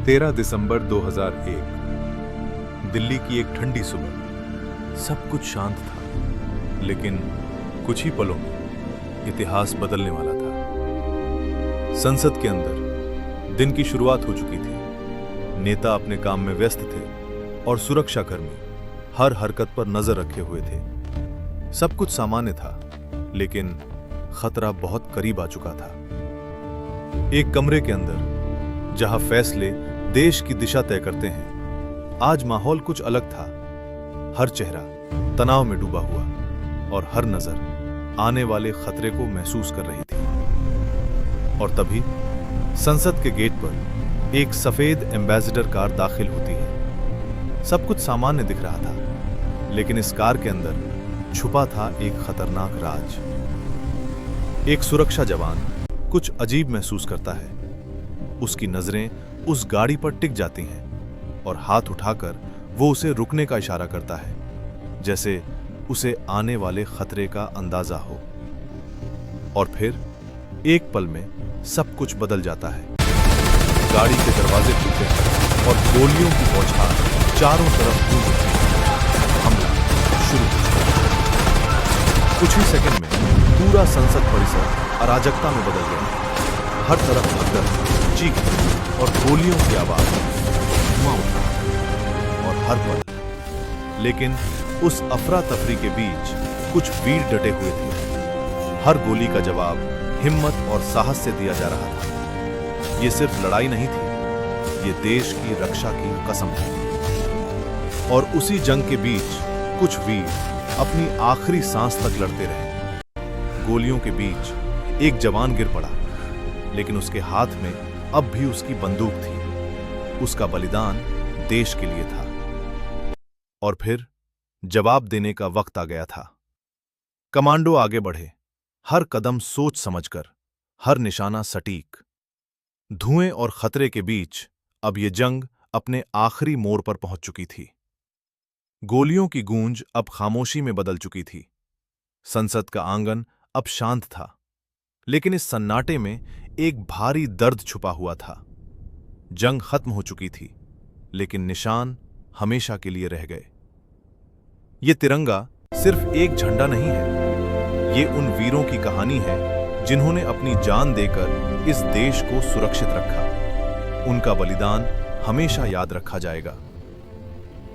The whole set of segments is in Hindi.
13 दिसंबर 2001। दिल्ली की एक ठंडी सुबह। सब कुछ शांत था, लेकिन कुछ ही पलों में इतिहास बदलने वाला था। संसद के अंदर दिन की शुरुआत हो चुकी थी। नेता अपने काम में व्यस्त थे और सुरक्षाकर्मी हर हरकत पर नजर रखे हुए थे। सब कुछ सामान्य था, लेकिन खतरा बहुत करीब आ चुका था। एक कमरे के अंदर, जहां फैसले देश की दिशा तय करते हैं, आज माहौल कुछ अलग था। हर चेहरा तनाव में डूबा हुआ और हर नजर आने वाले खतरे को महसूस कर रही थी। और तभी संसद के गेट पर एक सफेद एम्बेसडर कार दाखिल होती है। सब कुछ सामान्य दिख रहा था, लेकिन इस कार के अंदर छुपा था एक खतरनाक राज। एक सुरक्षा जवान कुछ अजीब महसूस करता है। उसकी नजरें उस गाड़ी पर टिक जाती हैं और हाथ उठाकर वो उसे रुकने का इशारा करता है, जैसे उसे आने वाले खतरे का अंदाजा हो। और फिर एक पल में सब कुछ बदल जाता है। गाड़ी के दरवाजे खुलते हैं और गोलियों की बौछार चारों तरफ गूंज उठती है। हमला शुरू हो जाता है। कुछ ही सेकंड में पूरा संसद परिसर अराजकता में बदल गया। हर तरफ भगदड़, चीखें और गोलियों की आवाज, धुआं उठा और हर पल। लेकिन उस अफरा तफरी के बीच कुछ वीर डटे हुए थे। हर गोली का जवाब हिम्मत और साहस से दिया जा रहा था। ये सिर्फ लड़ाई नहीं थी, ये देश की रक्षा की कसम थी। और उसी जंग के बीच कुछ वीर अपनी आखिरी सांस तक लड़ते रहे। गोलियों के बीच एक जवान गिर पड़ा, लेकिन उसके हाथ में अब भी उसकी बंदूक थी। उसका बलिदान देश के लिए था। और फिर जवाब देने का वक्त आ गया था। कमांडो आगे बढ़े, हर कदम सोच समझकर, हर निशाना सटीक। धुएं और खतरे के बीच अब यह जंग अपने आखिरी मोड़ पर पहुंच चुकी थी। गोलियों की गूंज अब खामोशी में बदल चुकी थी। संसद का आंगन अब शांत था, लेकिन इस सन्नाटे में एक भारी दर्द छुपा हुआ था। जंग खत्म हो चुकी थी, लेकिन निशान हमेशा के लिए रह गए। ये तिरंगा सिर्फ एक झंडा नहीं है, ये उन वीरों की कहानी है जिन्होंने अपनी जान देकर इस देश को सुरक्षित रखा। उनका बलिदान हमेशा याद रखा जाएगा।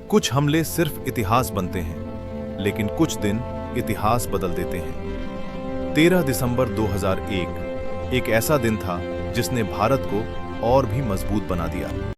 कुछ हमले सिर्फ इतिहास बनते हैं, लेकिन कुछ दिन इतिहास बदल देते हैं। 13 दिसंबर 2001 एक ऐसा दिन था जिसने भारत को और भी मजबूत बना दिया।